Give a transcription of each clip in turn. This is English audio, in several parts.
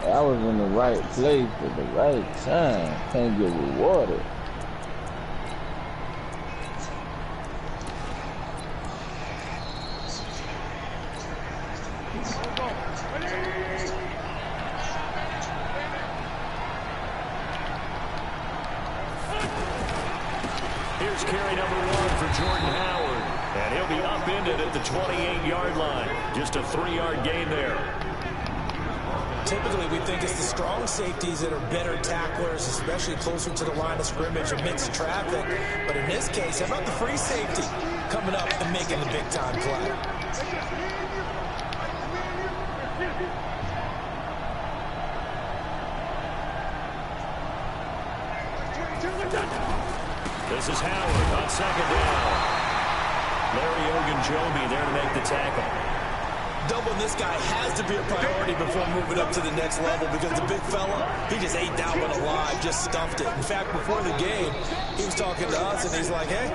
I was in the right place at the right time. Can't get rewarded. Here's carry number 1 for Jordan Howard. And he'll be upended at the 28-yard line. Just a 3-yard gain there. Typically, we think it's the strong safeties that are better tacklers, especially closer to the line of scrimmage amidst traffic. But in this case, how about the free safety coming up and making the big-time play? This is Howard on second down. Larry Ogunjobi there to make the tackle. Doubling this guy has to be a priority before moving up to the next level because the big fella, he just ate that one alive, just stuffed it. In fact, before the game, he was talking to us, and he's like, hey,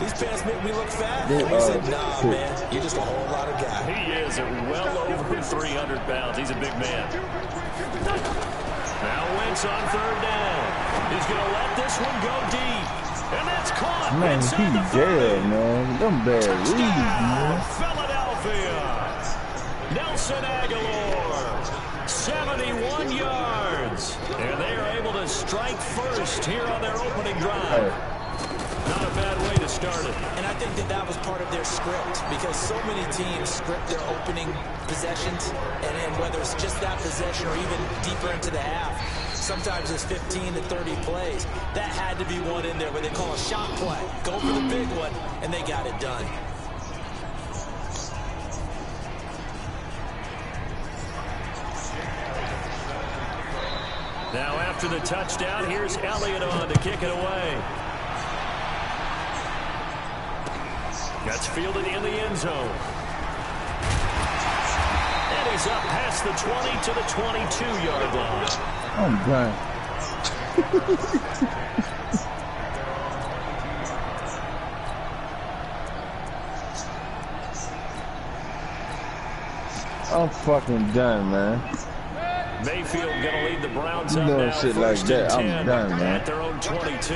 these pants make me look fat. And we said, nah, man, you're just a whole lot of guy. He is well over 300 pounds. He's a big man. Now Wentz on third down. He's going to let this one go deep. And that's caught. Man, he's dead, man. Them bad reads, man. Philadelphia. Nelson Aguilar, 71 yards. And they are able to strike first here on their opening drive. Not a bad way to start it. And I think that that was part of their script because so many teams script their opening possessions, and whether it's just that possession or even deeper into the half, sometimes it's 15 to 30 plays. That had to be one in there where they call a shot play. Go for the big one, and they got it done. Now after the touchdown, here's Elliott on to kick it away. That's fielded in the end zone. And he's up past the 20 to the 22-yard line. I'm done. I'm fucking done, man. Mayfield going to lead the Browns up doing now. Shit like that, I'm done, man. At their own 22.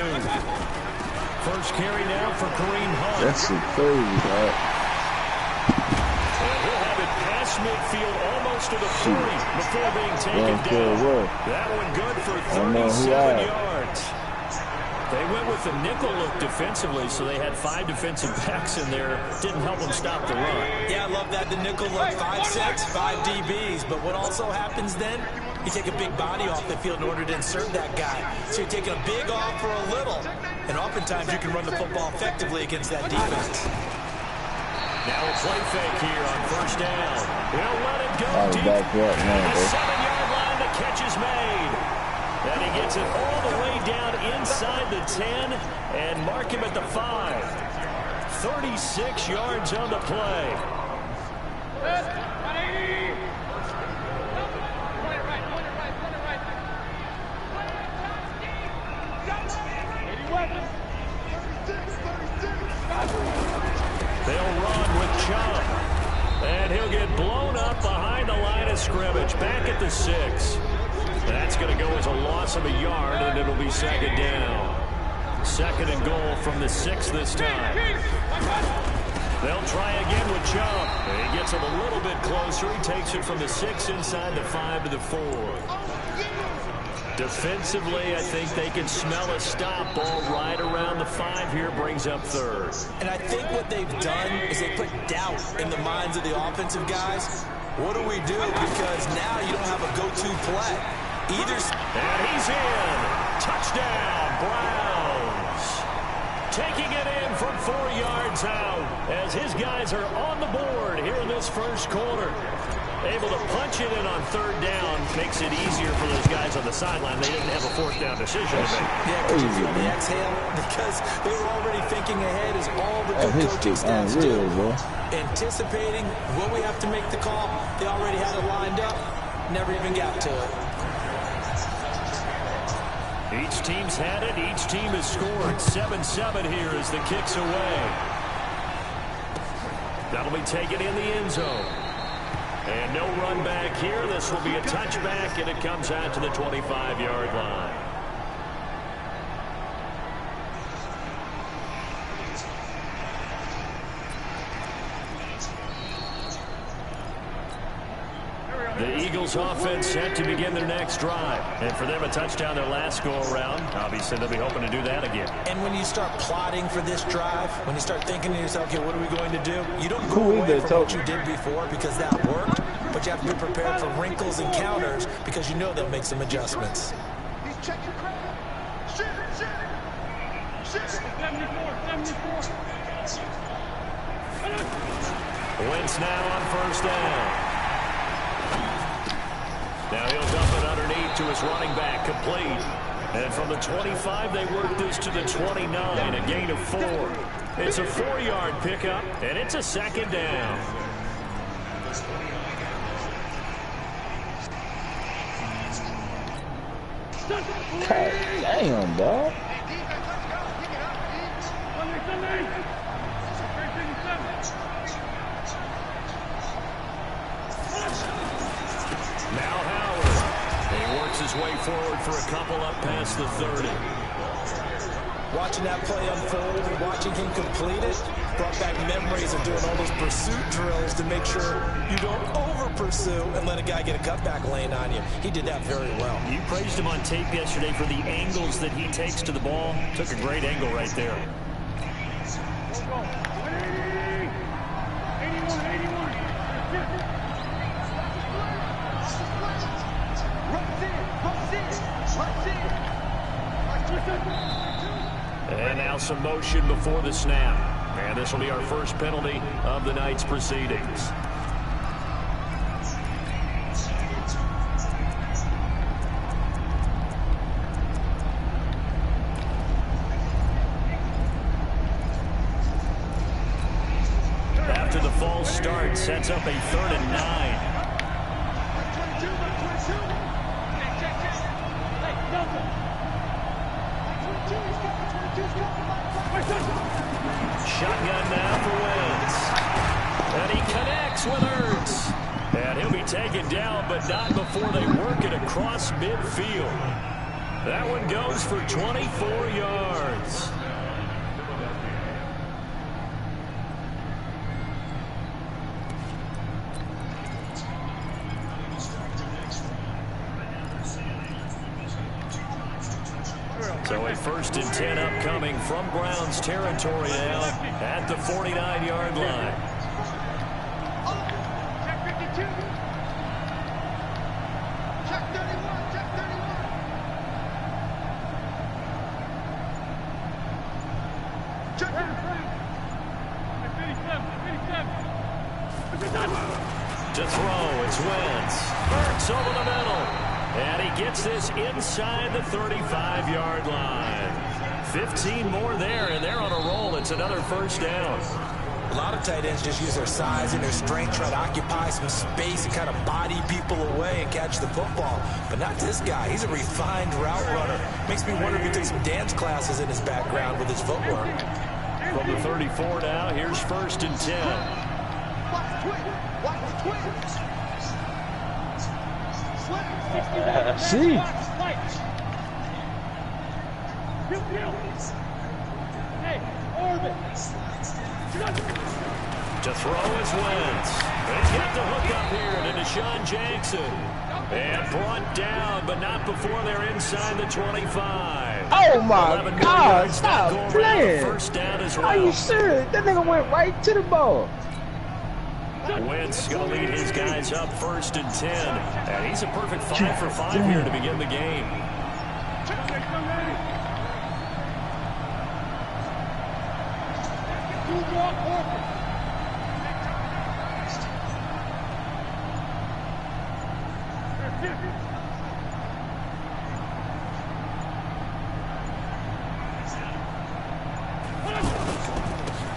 First carry now for Kareem Hunt. That's shit crazy, dog. And he'll have it past midfield almost to the 40 before being taken down. That one good for 37 yards. They went with the nickel look defensively, so they had 5 defensive backs in there. Didn't help them stop the run. Yeah, I love that, the nickel look. 5 sets, 5 DBs. But what also happens then, you take a big body off the field in order to insert that guy. So you're taking a big off for a little. And oftentimes you can run the football effectively against that defense. Now a play fake here on first down. He'll let it go deep. Back up, man, the 7-yard line, the catch is made. And he gets it all the way down inside the 10 and mark him at the 5. 36 yards on the play. They'll run with Chubb. And he'll get blown up behind the line of scrimmage. Back at the 6. That's going to go as a loss of a yard, and it'll be second down. Second and goal from the 6 this time. They'll try again with Chubb. He gets him a little bit closer. He takes it from the 6 inside the 5 to the 4. Defensively, I think they can smell a stop ball right around the 5 here. Brings up third. And I think what they've done is they put doubt in the minds of the offensive guys. What do we do? Because now you don't have a go-to play. And he's in. Touchdown, Browns. Taking it in from 4 yards out as his guys are on the board here in this first quarter. Able to punch it in on third down. Makes it easier for those guys on the sideline. They didn't have a fourth down decision to make. Yeah, could you feel the exhale? Because they were already thinking ahead as all the good coaching staffs do. Anticipating, will we have to make the call? They already had it lined up. Never even got to it. Each team's had it. Each team has scored. 7-7 here as the kick's away. That'll be taken in the end zone. And And no run back here. This will be a touchback, and it comes out to the 25-yard line. The Eagles offense set to begin their next drive. And for them, a touchdown their last go-around. Obviously, they'll be hoping to do that again. And when you start plotting for this drive, when you start thinking to yourself, okay, what are we going to do? You don't go away from what you did before because that worked, but you have to be prepared for wrinkles and counters because you know they'll make some adjustments. Wentz now on first down. Now he'll dump it underneath to his running back, complete. And from the 25, they work this to the 29, a gain of 4. It's a 4-yard pickup, and it's a second down. God damn, dog. Now Howard. He works his way forward for a couple up past the 30. Watching that play unfold and watching him complete it brought back memories of doing all those pursuit drills to make sure you don't over-pursue and let a guy get a cutback lane on you. He did that very well. You praised him on tape yesterday for the angles that he takes to the ball. Took a great angle right there. And now some motion before the snap. And this will be our first penalty of the night's proceedings. After the false start, sets up a 3rd and 9. Shotgun now for Wentz. And he connects with Ertz. And he'll be taken down, but not before they work it across midfield. That one goes for 24 yards. So a 1st and 10 upcoming from Browns territory now at the 49-yard line. Check 52. Check 31. Check 31. Check 57. To throw, it's Wentz. Ertz over the middle. And he gets this inside the 35-yard line. 15 more there, and they're on a roll. It's another 1st down. A lot of tight ends just use their size and their strength, try to occupy some space and kind of body people away and catch the football. But not this guy. He's a refined route runner. Makes me wonder if he took some dance classes in his background with his footwork. From the 34 now, here's 1st and 10. Watch the twin. Watch the twin. See? To throw is Wentz. He's got the hook up here to Deshaun Jackson. And brought down, but not before they're inside the 25. Oh my God, stop playing. 1st down as well. Are you serious? That nigga went right to the ball. Wentz going to lead his guys up 1st and 10. And he's a perfect 5 for 5 here to begin the game.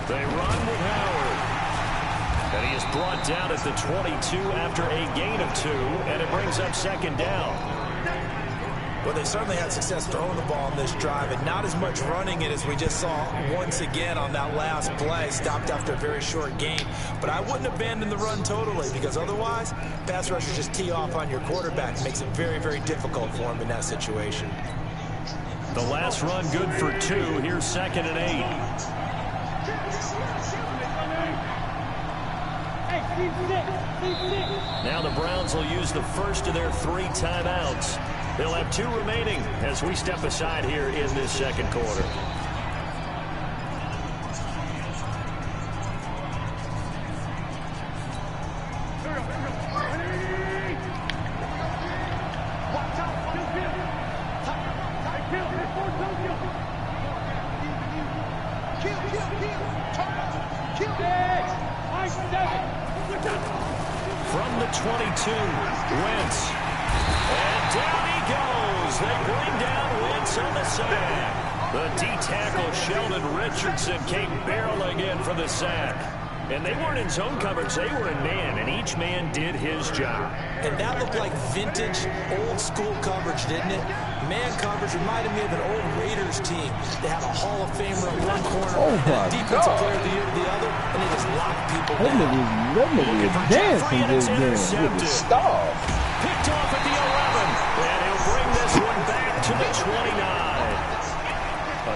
They run with Howard. And he is brought down at the 22 after a gain of 2, and it brings up 2nd down. Well, they certainly had success throwing the ball on this drive and not as much running it as we just saw once again on that last play. Stopped after a very short gain. But I wouldn't abandon the run totally, because otherwise, pass rushers just tee off on your quarterback. It makes it very, very difficult for him in that situation. The last run good for 2. Here's 2nd and 8. Now the Browns will use the first of their 3 timeouts. They'll have 2 remaining as we step aside here in this second quarter. From the 22, Wentz. And down he goes. They bring down Wentz on the sack. The D-tackle Sheldon Richardson came barreling in for the sack. And they weren't in zone coverage. They were in man, and each man did his job. And that looked like vintage, old-school coverage, didn't it? Man coverage reminded me of an old Raiders team. They had a Hall of Famer in one corner and a defensive player of the year to the other, and they just locked people down. That nigga is dancing this game with the star. Picked off at the 11, and he'll bring this one back to the 29.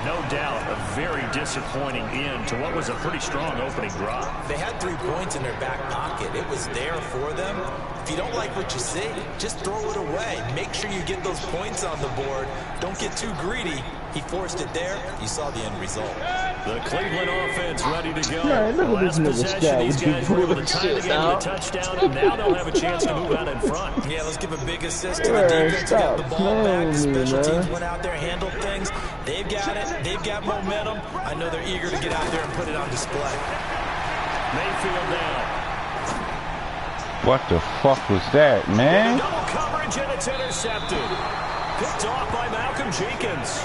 No doubt a very disappointing end to what was a pretty strong opening drive. They had 3 points in their back pocket. It was there for them. If you don't like what you see, just throw it away. Make sure you get those points on the board. Don't get too greedy. He forced it there. You saw the end result. The Cleveland offense ready to go. Man, look at this nigga Possession, these guys were able to tie the game to the out. touchdown, and now they'll have a chance to move out in front. Yeah, let's give a big assist to the defense. Got the ball back. The special teams went out there, handled things. They've got it. They've got momentum. I know they're eager to get out there and put it on display. Mayfield down. What the fuck was that, man? Double coverage, and it's intercepted. Picked off by Malcolm Jenkins.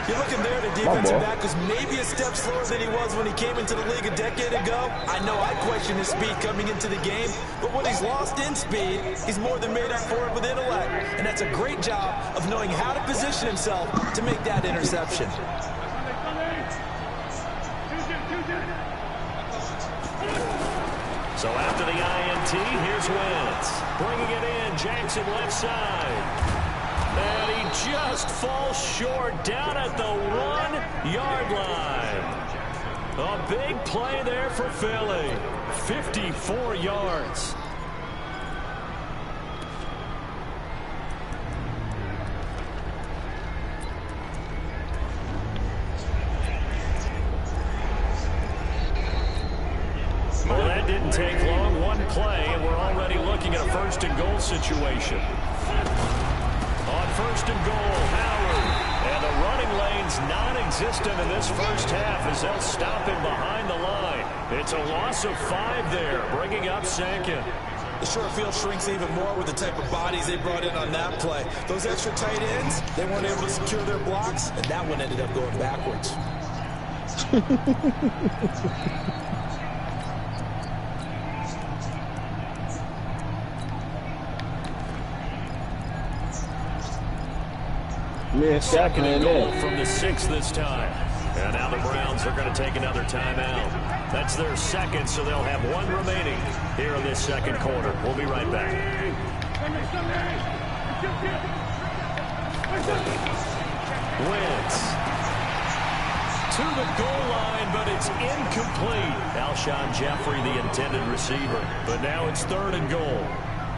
You're looking there, the defensive back was maybe a step slower than he was when he came into the league a decade ago. I know I questioned his speed coming into the game, but when he's lost in speed, he's more than made up for it with intellect. And that's a great job of knowing how to position himself to make that interception. So after the INT, here's Wentz. Bringing it in, Jackson left side. And he just falls short down at the 1-yard line. A big play there for Philly. 54 yards. Well, that didn't take long. 1 play, and we're already looking at a 1st and goal situation. On 1st and goal, Howard. And the running lane's non-existent in this first half as they'll stop him behind the line. It's a loss of 5 there, bringing up 2nd. The short field shrinks even more with the type of bodies they brought in on that play. Those extra tight ends, they weren't able to secure their blocks, and that one ended up going backwards. Second and goal from the 6 this time. And now the Browns are going to take another timeout. That's their 2nd, so they'll have 1 remaining here in this second quarter. We'll be right back. Wentz to the goal line, but it's incomplete. Alshon Jeffrey, the intended receiver. But now it's 3rd and goal.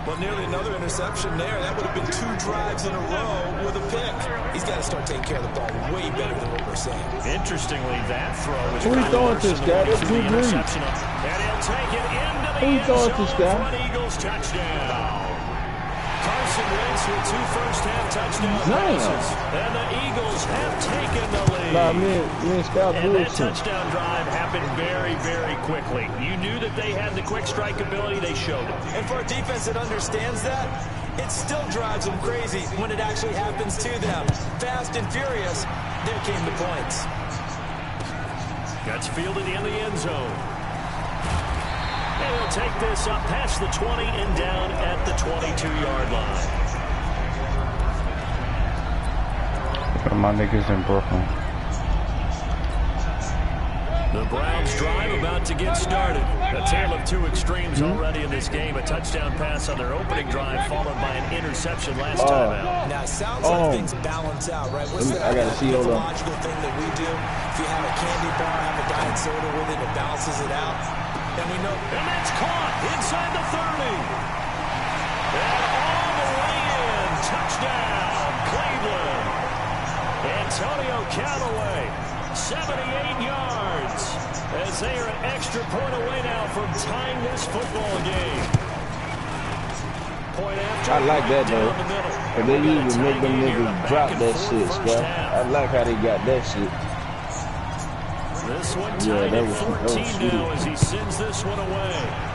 Well, nearly another interception there. That would have been 2 drives in a row with a pick. He's got to start taking care of the ball way better than what we're saying. Interestingly, that throw is Who he throwing to, Scott? It's Drew Brees. And he'll take it into the Who he end throwing zone to, for Scott? an Eagles touchdown. Carson Wentz with 2 first-half touchdown passes. And the Eagles have taken the lead. Nah, me and Scott And that Wilson. touchdown drive happened very, very quickly. You knew that they had the quick strike ability. They showed it. And for a defense that understands that, it still drives them crazy when it actually happens to them. Fast and furious, there came the points. That's fielded in the end zone. And he'll take this up past the 20 and down at the 22-yard line. For my niggas in Brooklyn. The Browns drive about to get started. A tale of two extremes already in this game. A touchdown pass on their opening drive, followed by an interception last time out. Now, it sounds like things balance out, right? What's that I gotta see mythological thing that we do? If you have a candy bar, have a diet soda with it, it balances it out. And we know... And that's caught inside the 30. And all the way in. Touchdown, Cleveland. Antonio Callaway, 78 yards. As they are an extra point away now from tying this football game. Point after. I like that though. But they usually make them niggas drop that shit, Scott. I like how they got that shit. This one tied at 14 now as he sends this one away.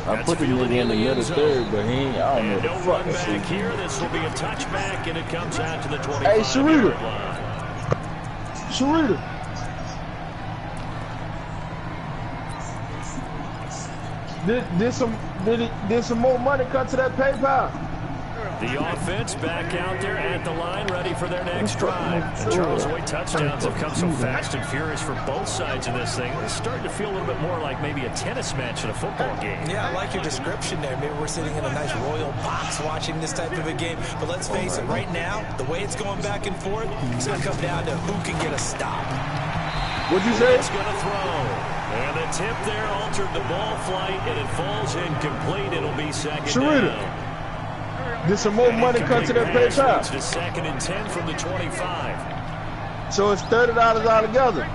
I put the nigga in the middle third, but he ain't. I don't know the fuck. Back here, this will be a touchback, and it comes out to the 25. Hey, Sharita. Sharita. Did some more money come to that PayPal? The offense back out there at the line, ready for their next drive. And Charles White touchdowns have come so fast and furious for both sides of this thing. It's starting to feel a little bit more like maybe a tennis match in a football game. Yeah, I like your description there. Maybe we're sitting in a nice royal box watching this type of a game. But let's face it, right now, the way it's going back and forth, it's going to come down to who can get a stop. What'd you say? It's going to throw. And the tip there altered the ball flight, and it falls incomplete. It'll be second down. Did some more money come to that PayPal? It's to 2nd and 10 from the 25. So it's $30 altogether.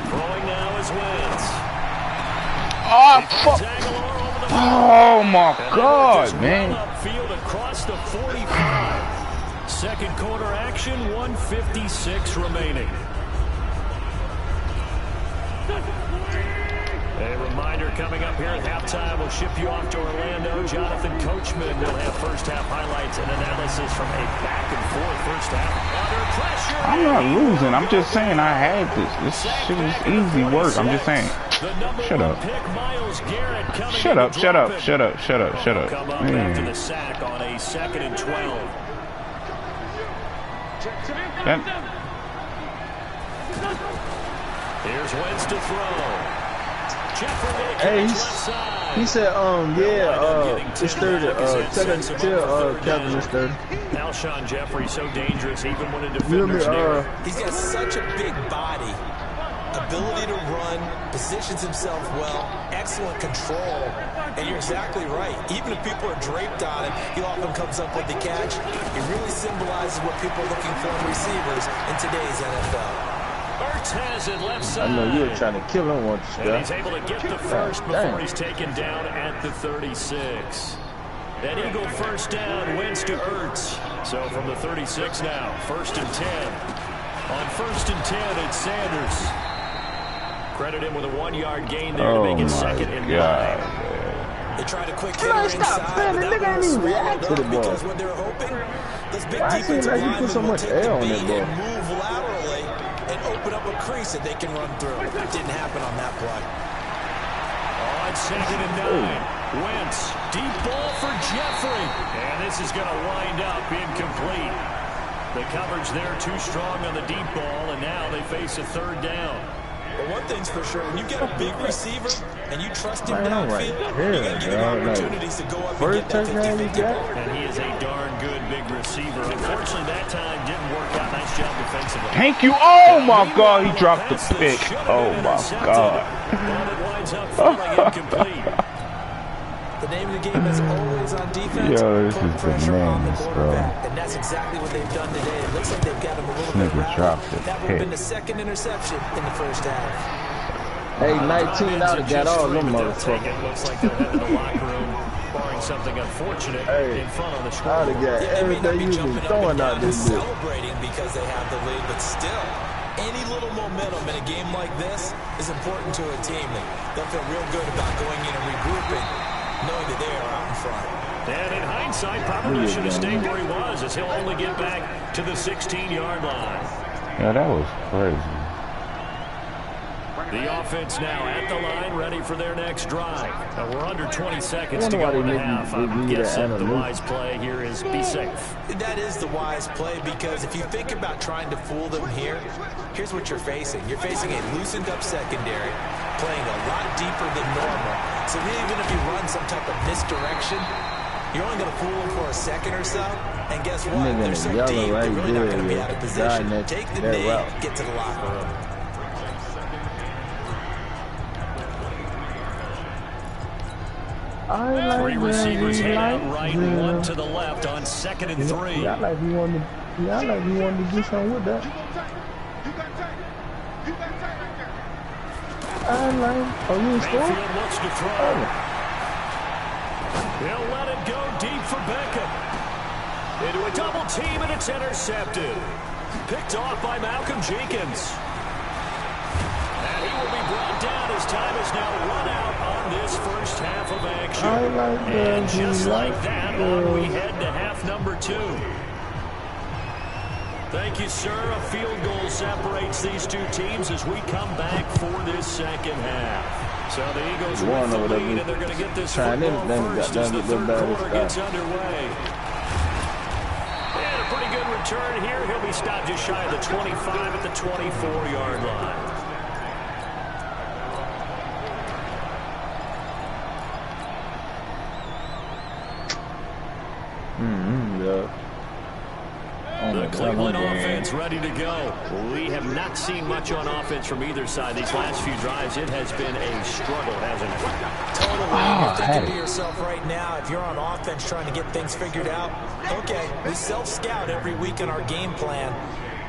Throwing now is Wentz. Oh, fuck. Oh, my God, man. Upfield across the 45. Second quarter action, 1:56 remaining. A reminder coming up here at halftime, we'll ship you off to Orlando. Jonathan Coachman will have first half highlights and analysis from a back and forth first half. Under pressure. I'm not losing. I'm just saying I had this. This shit is easy work. I'm just saying. Shut up. Shut up, shut up, shut up, shut up, shut up. Come up after the sack on a 2nd and 12. Here's Wentz to throw. Hey, he said, it's 30. Tell Captain it's 30. Alshon Jeffrey so dangerous even when a defender's near. He's got such a big body, ability to run, positions himself well, excellent control, and you're exactly right. Even if people are draped on him, he often comes up with the catch. He really symbolizes what people are looking for in receivers in today's NFL. Ertz has it left side. I know you were trying to kill him once, and he's able to get the first before he's taken down at the 36. That Eagle first down, Wentz to Ertz. So from the 36 now, 1st and 10. On 1st and 10, it's Sanders. Credit him with a 1-yard gain there to make it 2nd and 9. They tried a quick hitter inside, but that was swallowed up because what they're hoping, those big defensive linemen will take the beat and move laterally and open up a crease that they can run through. It didn't happen on that play. On 2nd and 9, Wentz, deep ball for Jeffrey. And this is going to wind up incomplete. The coverage there too strong on the deep ball, and now they face a 3rd down. But one thing's for sure, when you get a big receiver and you trust him downfield, you got to give him opportunities to go up and get that 50-50 ball. And he is a darn good big receiver. Unfortunately, that time didn't work out. Nice job defensively. Thank you. Oh, my God. He dropped the pick. Oh, my God. The name of the game is always on defense. Yo, this put is pressure on the bananas, quarterback. bro. And that's exactly what they've done today. It looks like they've got him a little bit rattled. That would have been the 2nd interception in the first half. Hey, 19 out of got all them motherfuckers. Looks like they're heading to the locker room, barring something unfortunate in front of the scoreboard. I'd have got everything you been throwing out this bitch. Celebrating because they have the lead, but still, any little momentum in a game like this is important to a team. They'll feel real good about going in and regrouping, knowing that they are out in front. And in hindsight, probably should have stayed where he was, as he'll only get back to the 16-yard line. Yeah, that was crazy. The offense now at the line, ready for their next drive. We're under 20 seconds to go in the half. I'm guessing the wise play here is be safe. That is the wise play, because if you think about trying to fool them here, here's what you're facing. You're facing a loosened up secondary, playing a lot deeper than normal. So even if you run some type of misdirection, you're only going to fool them for a second or so. And guess what? They're so deep, they're really not going to be out of position. Take the knee, get to the locker room. Three receivers head out right, one to the left on 2nd and 3. I like you wanted to do something with that. I like. Oh, you score? Mayfield looks to throw. He'll let it go deep for Beckham. Into a double team, and it's intercepted. Picked off by Malcolm Jenkins. And he will be brought down as time is now run out on this first half of action. And just like that, on we head to half number 2. Thank you, sir. A field goal separates these two teams as we come back for this second half. So the Eagles with the lead, and they're going to get this football first as the third quarter gets underway. And a pretty good return here. He'll be stopped just shy of the 25 at the 24-yard line. The Cleveland offense ready to go. We have not seen much on offense from either side. These last few drives, it has been a struggle, hasn't it? Totally. You're thinking to yourself right now, if you're on offense trying to get things figured out, okay, we self-scout every week in our game plan.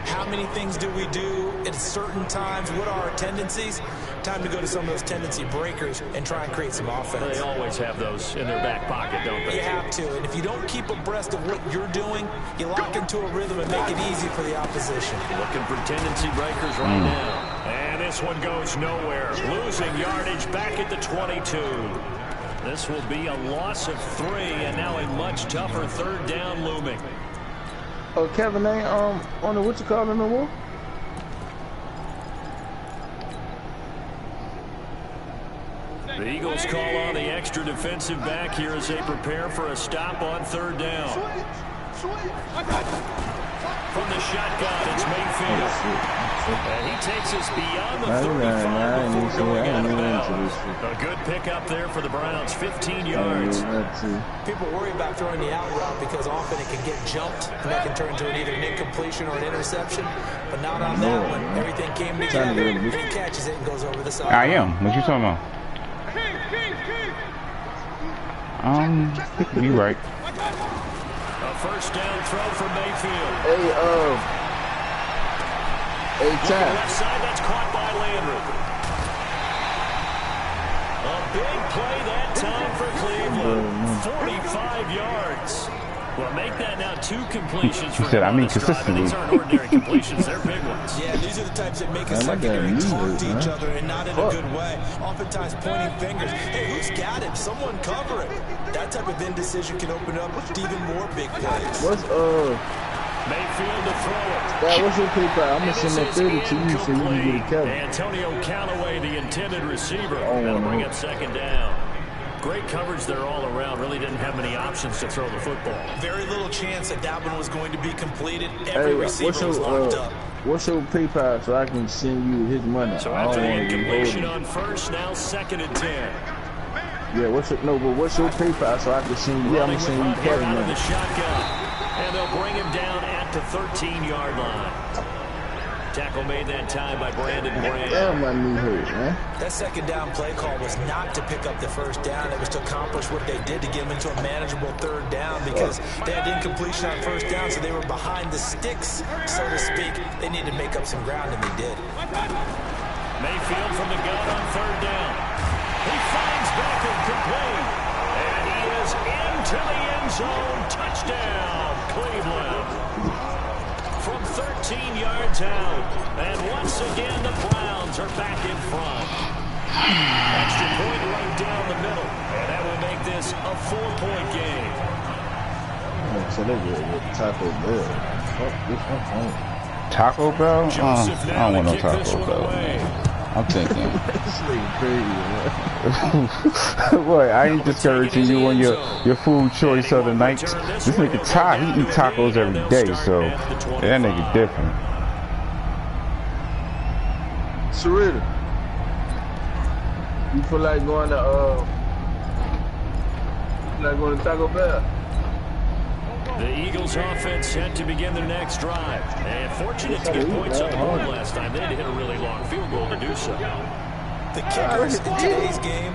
How many things do we do at certain times? What are our tendencies? Time to go to some of those tendency breakers and try and create some offense. They always have those in their back pocket, don't they? You have to. And if you don't keep abreast of what you're doing, you lock into a rhythm and make it easy for the opposition. Looking for tendency breakers right now. And this one goes nowhere. Losing yardage back at the 22. This will be a loss of 3, and now a much tougher third down looming. Oh, Kevin ain't on the what you call it no more? The Eagles call on the extra defensive back here as they prepare for a stop on third down. From the shotgun, it's Mayfield. And he takes us beyond the 35 before going out of bounds. A good pickup there for the Browns, 15 yards. People worry about throwing the out route because often it can get jumped, and that can turn into either an incompletion or an interception. But not on that one. Everything came together, and he catches it and goes over the side. I am. What you talking about? You right. A first down throw from Mayfield. Hey, Chad. Left side, that's caught by Landry. A big play that time for Cleveland. 45 yards. Well, make that now 2 completions for consistently. These aren't ordinary completions, they're big ones. Yeah, these are the types that make a secondary talk to each other and not in a good way. Oftentimes pointing fingers. Hey, who's got him? Someone cover it. That type of indecision can open up to even more big plays. What's Mayfield to throw it. what's your pick? I'm gonna send that 30 to you so you can get it covered. Antonio Callaway, the intended receiver. That'll bring up second down. Great coverage there all around. Really didn't have many options to throw the football. Very little chance that one was going to be completed. Every receiver was locked up. What's your PayPal so I can send you his money? So after the incompletion on first, now 2nd and 10. Yeah, what's your PayPal so I can send you? I'm gonna send you Kevin out of money. the shotgun. And they'll bring him down at the 13-yard line. Tackle made that time by Brandon Brand. Damn, my knee hurt, man. That second down play call was not to pick up the first down. It was to accomplish what they did to get them into a manageable third down because they had incompletion on first down, so they were behind the sticks, so to speak. They needed to make up some ground, and they did. Mayfield from the gun on third down. He finds Beckham complete. And he is into the end zone. Touchdown, Cleveland. From 13 yards out. And once again, the Browns are back in front. Extra point right down the middle. And that will make this a 4-point game. So they get Taco Bell. Fuck this one. Taco Bell? I don't want no Taco Bell. I'm thinking. This nigga crazy, man. Boy, I ain't discouraging you on your food choice of the night. This nigga Ty, he eat tacos every day, so that nigga different. Sarita, you feel like going to Taco Bell? The Eagles offense set to begin their next drive. And fortunate to get points on the board last time. They had to hit a really long field goal to do so. The kickers in today's game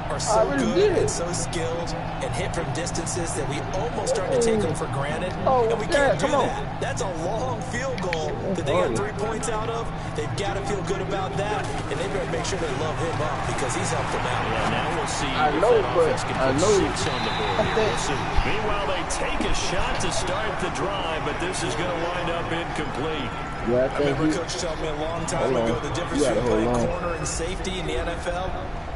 are so good and so skilled and hit from distances that we almost start to take them for granted. And we can't do that. That's a long field goal that they got 3 points out of. They've got to feel good about that, and they better make sure they love him up because he's helped them out. Yeah, now we'll see I if know, that but offense can I put know. 6 on the board here. We'll see. Meanwhile, they take a shot to start the drive, but this is going to wind up incomplete. Yeah, I remember Coach told me a long time ago the difference between playing corner and safety in the NFL.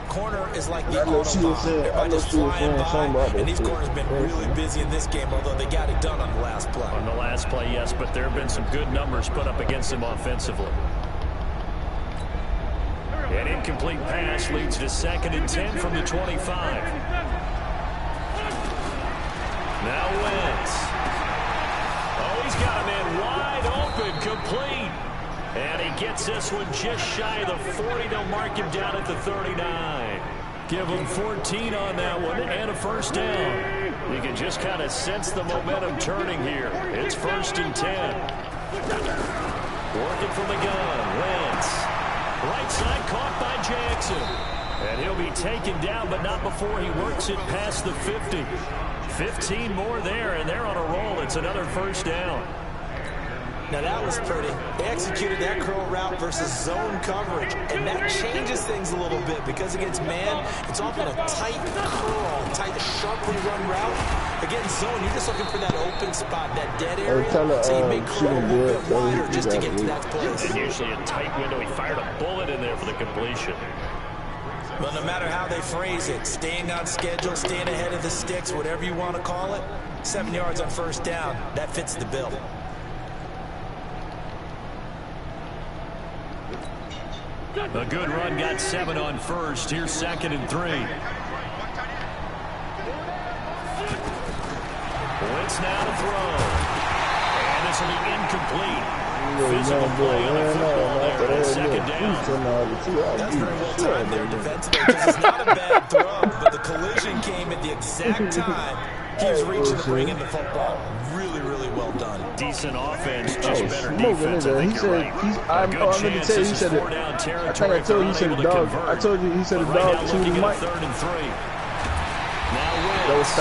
Corner is like the autobahn. Everybody just flying by, and these corners have been really busy in this game, although they got it done on the last play. On the last play, yes, but there have been some good numbers put up against them offensively. An incomplete pass leads to 2nd and 10 from the 25. Now Wentz. Oh, he's got a man wide open, complete. And he gets this one just shy of the 40. They'll mark him down at the 39. Give him 14 on that one and a first down. You can just kind of sense the momentum turning here. It's 1st and 10. Working from the gun. Wentz. Right side caught by Jackson. And he'll be taken down, but not before he works it past the 50. 15 more there, and they're on a roll. It's another first down. Now that was pretty. They executed that curl route versus zone coverage, and that changes things a little bit because against man, it's often a tight curl, tight, sharply run route. Against zone, you're just looking for that open spot, that dead area, so you make curl a little bit wider just to get to that place. And usually a tight window. He fired a bullet in there for the completion. Well, no matter how they phrase it, staying on schedule, staying ahead of the sticks, whatever you want to call it, 7 yards on first down, that fits the bill. A good run got 7 on first. Here's 2nd and 3. Wentz now to throw. And this will be incomplete. Physical play on the football there. That's 2nd down. That's very well timed there defensively because it's not a bad throw, but the collision came at the exact time he was reaching to bring in the football. Really, really well done. Decent offense, just better defense. I think you're right. A good chance this is 4-down territory. I told you he said a dog. I told you he said a dog to the mic. 3rd and 3. I was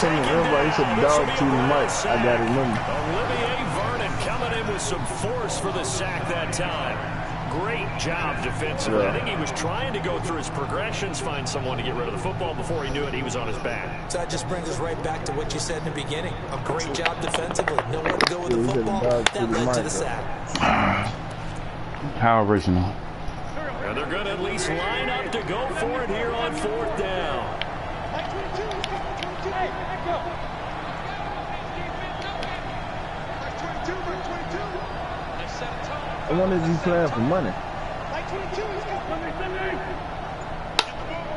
telling you, remember, he said dog to the mic. I got to remember. Olivier Vernon coming in with some force for the sack that time. Great job defensively. Yeah. I think he was trying to go through his progressions, find someone to get rid of the football. Before he knew it, he was on his back. So that just brings us right back to what you said in the beginning. A great job defensively. Know where to go with the football. That led to the sack. How original. And they're going to at least line up to go for it here on 4th down. I wonder if he's playing for money.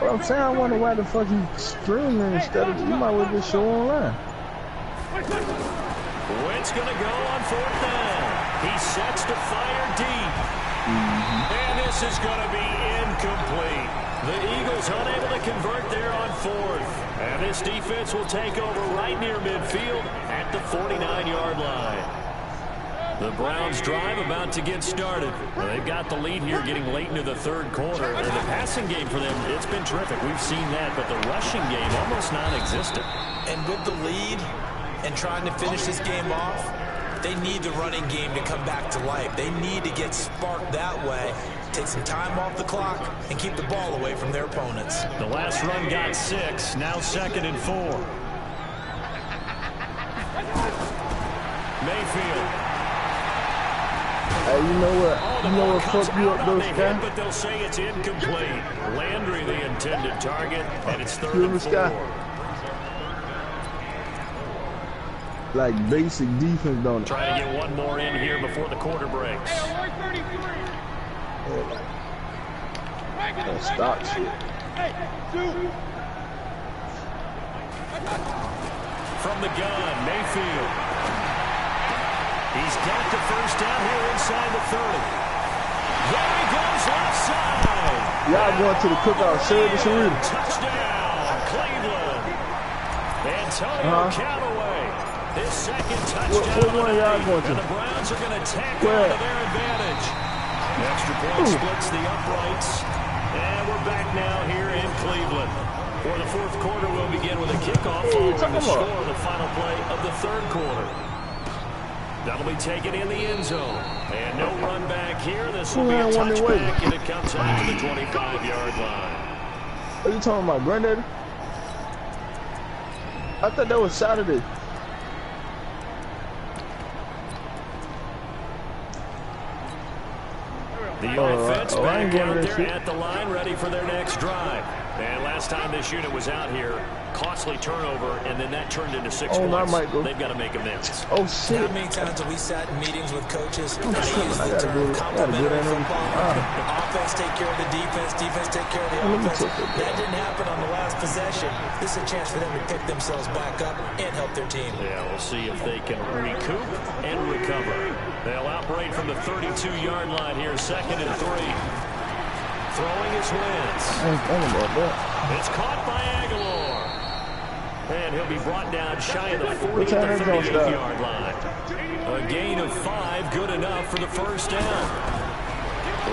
Well, I'm saying I wonder why the fuck he's streaming instead of, you might well just show online. Wentz going to go on 4th down. He sets to fire deep. And this is going to be incomplete. The Eagles unable to convert there on 4th. And this defense will take over right near midfield at the 49-yard line. The Browns drive about to get started. Well, they've got the lead here getting late into the 3rd quarter. And the passing game for them, it's been terrific. We've seen that, but the rushing game almost non-existent. And with the lead and trying to finish this game off, they need the running game to come back to life. They need to get sparked that way, take some time off the clock, and keep the ball away from their opponents. The last run got 6, now 2nd and 4. Mayfield. Hey, you know what fucked you up those guys? But they'll say it's incomplete. Landry the intended target, and it's 3rd and 4. Like basic defense, don't it? Trying to get one more in here before the quarter breaks. That stock shit. From the gun, Mayfield. He's got the first down here inside the 30. There he goes left side. Y'all going to the cookout, Shirley Sharita. Touchdown, Cleveland. Antonio Callaway, his second touchdown. What one y'all going to? And the Browns are going to tack on to their advantage. Extra point splits the uprights. And we're back now here in Cleveland. For the fourth quarter, we'll begin with a kickoff following the score of the final play of the third quarter. That'll be taken in the end zone. And no run back here. This will be a touchback, and it comes out to the 25-yard line. Are you talking about granddaddy? I thought that was Saturday. The offense back out there at the line, ready for their next drive. And last time this unit was out here, costly turnover, and then that turned into 6 points. They've got to make amends. Oh, shit. How many times have we sat in meetings with coaches and they use the term complementary football? Offense take care of the defense, defense take care of the offense. That didn't happen on the last possession. This is a chance for them to pick themselves back up and help their team. Yeah, we'll see if they can recoup and recover. They'll operate from the 32-yard line here, 2nd and 3. Throwing his Wentz. It's caught by Aguilar. And he'll be brought down shy of the 38-yard line. A gain of 5, good enough for the first down.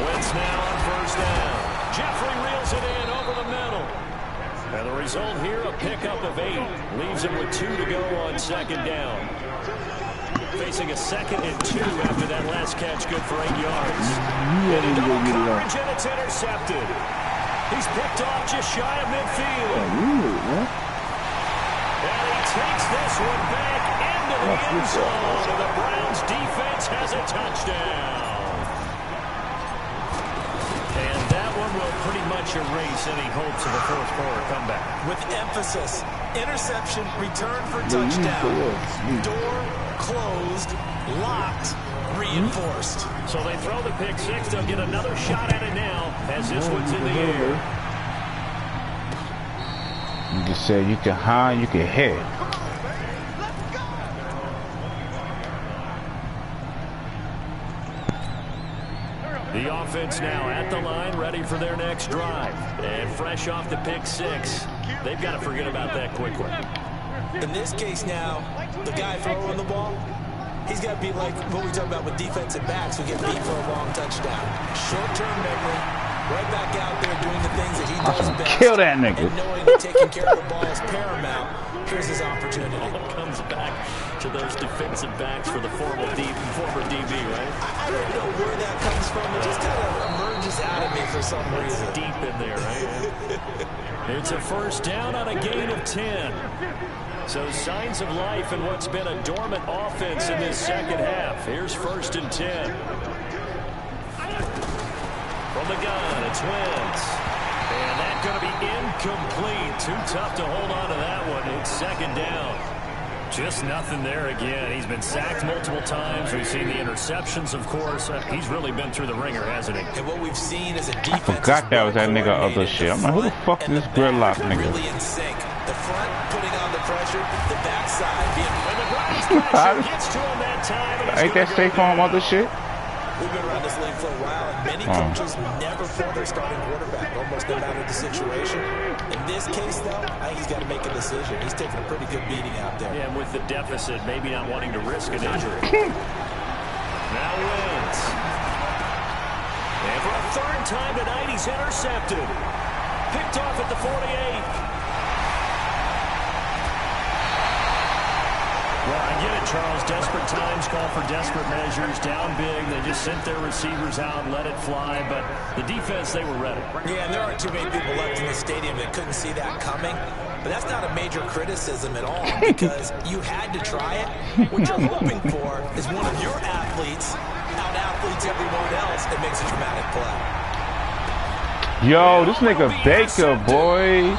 Wentz now on first down. Jeffrey reels it in over the middle. And the result here, a pickup of 8. Leaves him with 2 to go on 2nd down. Facing a 2nd and 2 after that last catch, good for 8 yards. And a double coverage, and it's intercepted. He's picked off just shy of midfield. And he takes this one back into the end zone. And the Browns defense has a touchdown. And that one will pretty much erase any hopes of a fourth quarter comeback. With emphasis, interception, return for touchdown. Door closed, locked, reinforced. So they throw the pick 6. They'll get another shot at it now as this one's in the air. You can say you can high, you can hit. The offense now at the line, ready for their next drive. And fresh off the pick 6, they've got to forget about that quickly. In this case now, the guy throwing the ball, he's got to be like what we talk about with defensive backs who get beat for a long touchdown. Short-term memory, right back out there doing the things that he does best. Kill that nigga. And knowing that taking care of the ball is paramount, here's his opportunity. It comes back to those defensive backs for the former DB, right? I don't know where that comes from. It just kind of emerges out of me for some reason. It's deep in there, right? It's a first down on a gain of 10. So signs of life in what's been a dormant offense in this second half. Here's 1st and 10. From the gun, it's Wentz. And that's going to be incomplete. Too tough to hold on to that one. It's 2nd down. Just nothing there again. He's been sacked multiple times. We've seen the interceptions, of course. He's really been through the ringer, hasn't he? And what we've seen is a defense. I forgot that was that nigga other shit. I'm like, who the fuck is this gridlock nigga? Really in sync. The front putting on the pressure, the backside being. And the Browns pressure gets to him that time. Ain't that safe on other shit? We've been around this league for a while, and many coaches never throw their starting quarterback, almost no matter the situation. In this case, though, I think he's got to make a decision. He's taking a pretty good beating out there. Yeah, and with the deficit, maybe not wanting to risk an injury. Now Wentz. And for a 3rd time tonight, he's intercepted. Picked off at the 48. Well, I get it, Charles. Desperate times call for desperate measures. Down big, they just sent their receivers out and let it fly. But the defense, they were ready. Yeah, and there aren't too many people left in the stadium that couldn't see that coming. But that's not a major criticism at all because you had to try it. What you're hoping for is one of your athletes out-athletes everyone else and makes a dramatic play. Yo, this nigga Baker, boy.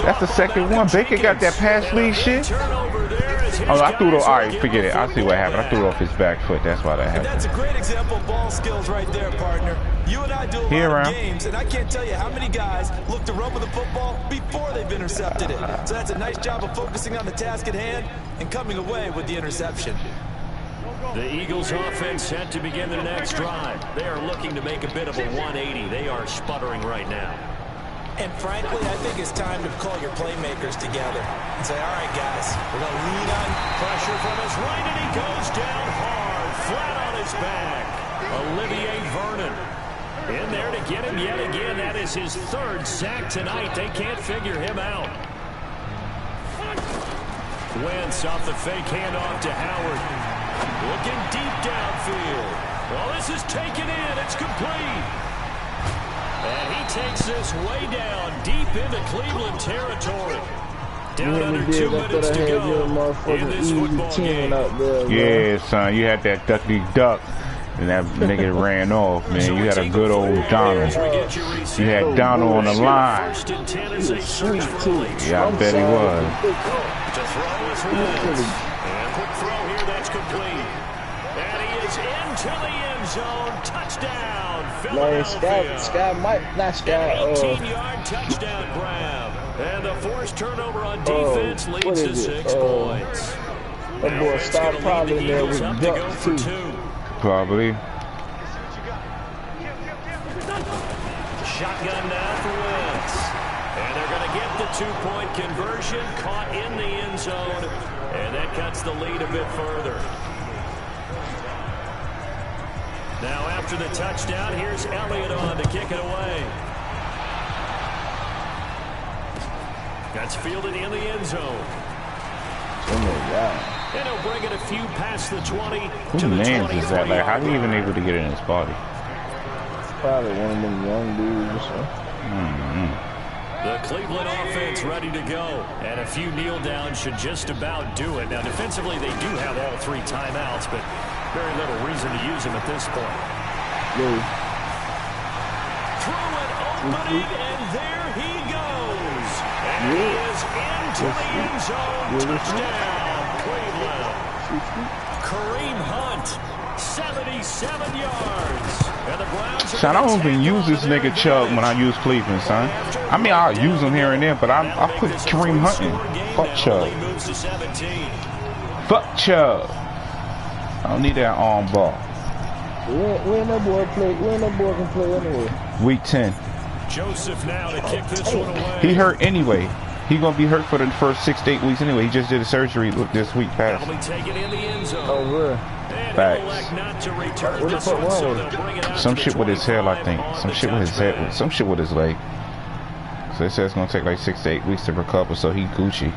That's the second one. Baker got that pass lead shit. Turnover there as Oh, I threw it. All right, forget it. I see what happened. I threw it off his back foot. That's why that happened. And that's a great example of ball skills right there, partner. You and I do a lot of games, and I can't tell you how many guys look to run with the football before they've intercepted it. So that's a nice job of focusing on the task at hand and coming away with the interception. The Eagles offense set to begin their next drive. They are looking to make a bit of a 180. They are sputtering right now. And frankly, I think it's time to call your playmakers together and say, all right, guys, we're going to lean on. Pressure from his right, and he goes down hard, flat on his back. Olivier Vernon in there to get him yet again. That is his third sack tonight. They can't figure him out. Wentz off the fake handoff to Howard. Looking deep downfield. Well, this is taken in. It's complete. And he takes this way down, deep into Cleveland territory. Down under 2 minutes to go in this football game. Yeah, son, you had that ducky duck, and that nigga ran off, man. You had a good old Donald. You had Donald on the line. Yeah, I bet he was. To throw his Wentz. And quick throw here, that's complete. And he is into the end zone. Touchdown. Man, Sky might not Sky. 18-yard touchdown grab. And the forced turnover on defense leads to 6 points. That boy Sky probably in there with ducks too. Probably. Shotgun now for Wentz. And they're going to get the 2-point conversion. Caught in the end zone. And that cuts the lead a bit further. Now after the touchdown, here's Elliott on to kick it away. That's fielded in the end zone. And he'll bring it a few past the 20 Who to the 23. names is that? Like, how are you even able to get it in his body? Probably one of them young dudes or something. The Cleveland offense ready to go. And a few kneel downs should just about do it. Now, defensively, they do have all 3 timeouts, but very little reason to use them at this point. Through an opening, and there he goes. And he is into the end zone. Touchdown, Cleveland. Kareem Hunt, 77 yards. And the Browns Son, I don't even use this nigga Chubb when I use Cleveland, son. I mean, I'll use him here and there, but I put Kareem Hunt in. Fuck Chubb. Fuck Chubb. I don't need that arm ball. When that boy play? When that boy can play anyway? Week 10. Joseph now to kick this one away. He hurt anyway. He gonna be hurt for the first 6 to 8 weeks anyway. He just did a surgery this week past. That'll be taken in the end zone. Oh, really? Facts. Not to return this one, so they'll bring it out Some to shit the with his head, I 25 think. on Some the shit with his touchback. head. Some shit with his leg. So they said it's gonna take like 6 to 8 weeks to recover. So he Gucci.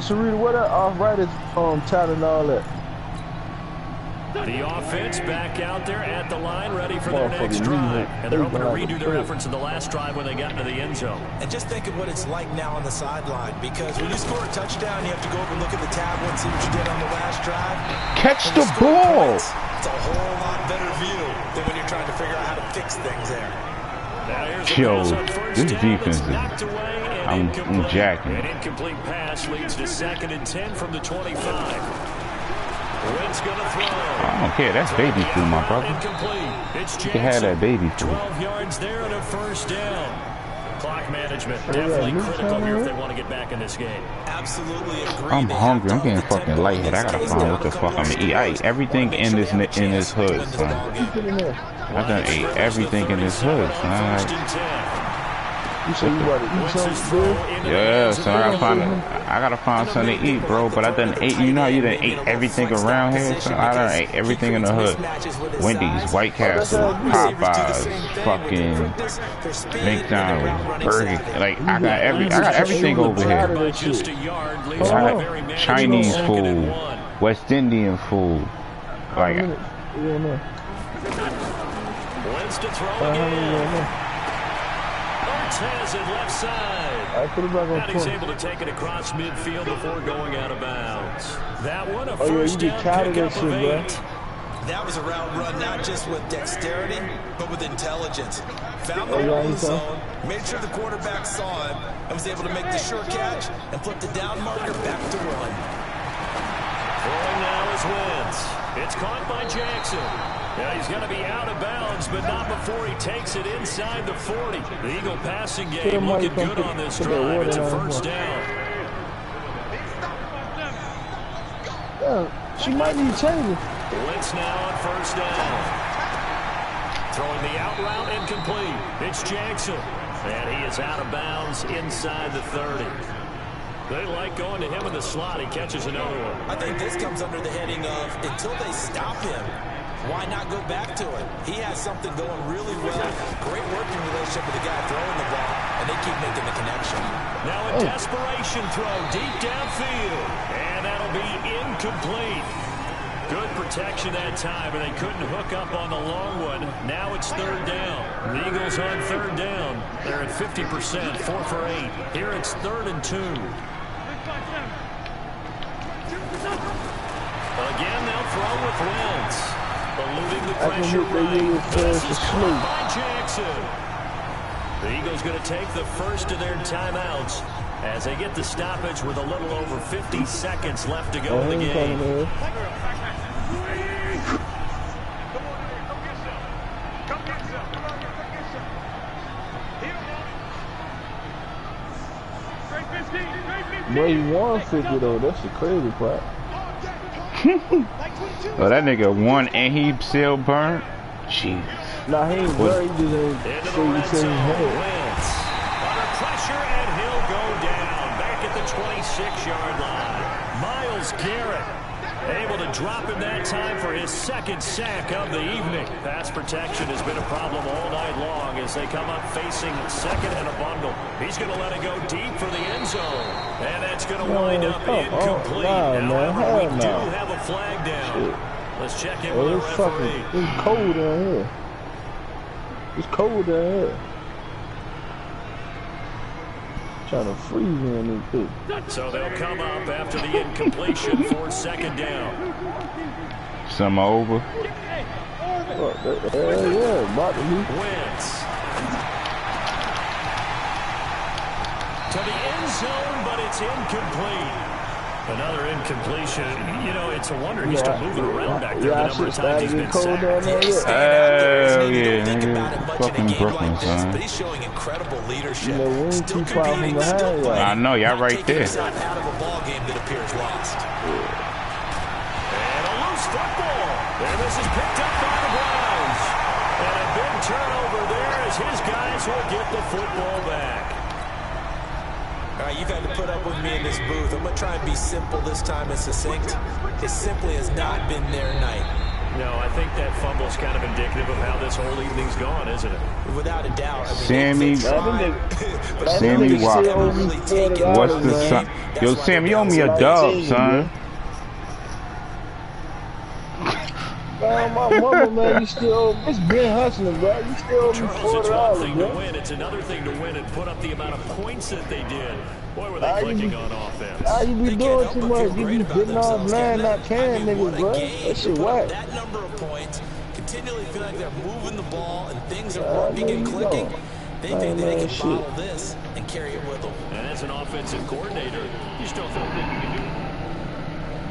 So Rita, what that off-right is touting and all that? The offense back out there at the line, ready for their next drive. And they're hoping to redo their efforts in the last drive when they got into the end zone. And just think of what it's like now on the sideline, because when you score a touchdown, you have to go over and look at the tablet and see what you did on the last drive. Catch the ball. It's a whole lot better view than when you're trying to figure out how to fix things there. Yo, this defense is, I'm jacking. An incomplete pass leads to 2nd and 10 from the 25. Wentz gonna throw. I don't care. That's baby food, my brother. It's you can have that baby food. 12 yards there and a first down. Clock management definitely critical here if they want to get back in this game. Absolutely agree. I'm hungry. I'm getting fucking lightheaded. I gotta find what the fuck I'm gonna eat. I ate everything in this hood, son. I done ate everything in this hood, son. You say you want to eat something good? Yeah, so I gotta find something to eat, bro. But I done ate. You know how you done ate everything around here? So I done ate everything in the hood. Wendy's, White Castle, Popeyes, fucking McDonald's, Burger King. Like I got everything over here. I got Chinese food, West Indian food. Like. Wentz to throw again. Has it left side. And he's able to take it across midfield before going out of bounds. That one, a first down pickup of 8. That was a route run not just with dexterity, but with intelligence. Found the hole in the zone, made sure the quarterback saw him, and was able to make the sure catch and flip the down marker back to run. Throwing now is Wentz. It's caught by Jackson. Yeah, he's going to be out of bounds, but not before he takes it inside the 40. The Eagle passing game looking good on this drive. It's a first down. Yeah, she might need changing. Wentz now on first down. Throwing the out route incomplete. It's Jackson. And he is out of bounds inside the 30. They like going to him in the slot. He catches another one. I think this comes under the heading of until they stop him, why not go back to it? He has something going really well. Great working relationship with the guy throwing the ball, and they keep making the connection. Now a desperation throw deep downfield. And that'll be incomplete. Good protection that time, and they couldn't hook up on the long one. Now it's third down. The Eagles on third down. They're at 50%, 4 for 8. Here it's 3rd and 2. Again, they'll throw with Wentz. Eluding the pressure right. This is caught by Jackson. The Eagles going to take the first of their timeouts as they get the stoppage with a little over 50 seconds left to go in the game. Boy, you 150 though. That's the crazy part. Oh, that nigga won and he still burned. Jeez. Nah, he ain't burned. He just ain't so you say his head. Under pressure, and he'll go down back at the 26-yard line. Myles Garrett able to drop him that time for his second sack of the evening. Pass protection has been a problem all night long as they come up facing second and a bundle. He's going to let it go deep for the end zone. And that's going to wind up incomplete. However, we do have a flag down. Let's check in with the referee. It's cold down here. It's cold down here. Trying to freeze in this bitch. So they'll come up after the incompletion for second down. Some over. Yeah, about to be. Wentz to the end zone, but it's incomplete. Another incompletion. You know, it's a wonder he's still moving around back there. The number of times he's been sacked. Hell yeah, nigga. Fucking Brooklyn, son. But he's showing incredible leadership. Still competing, still playing. I know, y'all right there. Out of a ball game that appears lost. And a loose football. And this is picked up by the Browns. And a big turnover there as his guys will get the football back. All right, you've had to put up with me in this booth. I'm going to try and be simple this time and succinct. It simply has not been their night. No, I think that fumble's kind of indicative of how this whole evening's gone, isn't it? Without a doubt. I mean, Sammy Walker. What's the son? Yo, Sam, you owe me a dub, son. Man, my mama, man, you still, it's been hustling, bro. You still owe me Charles, it's one thing $40, to win. It's another thing to win and put up the amount of points that they did. Boy, were they clicking on offense. How you be doing too much? You be getting all blind, not carrying niggas, bro. That shit whack. That number of points, continually feel like they're moving the ball and things are working and clicking. They think that they can bottle this and carry it with them. And as an offensive coordinator, you still feel that you can do it.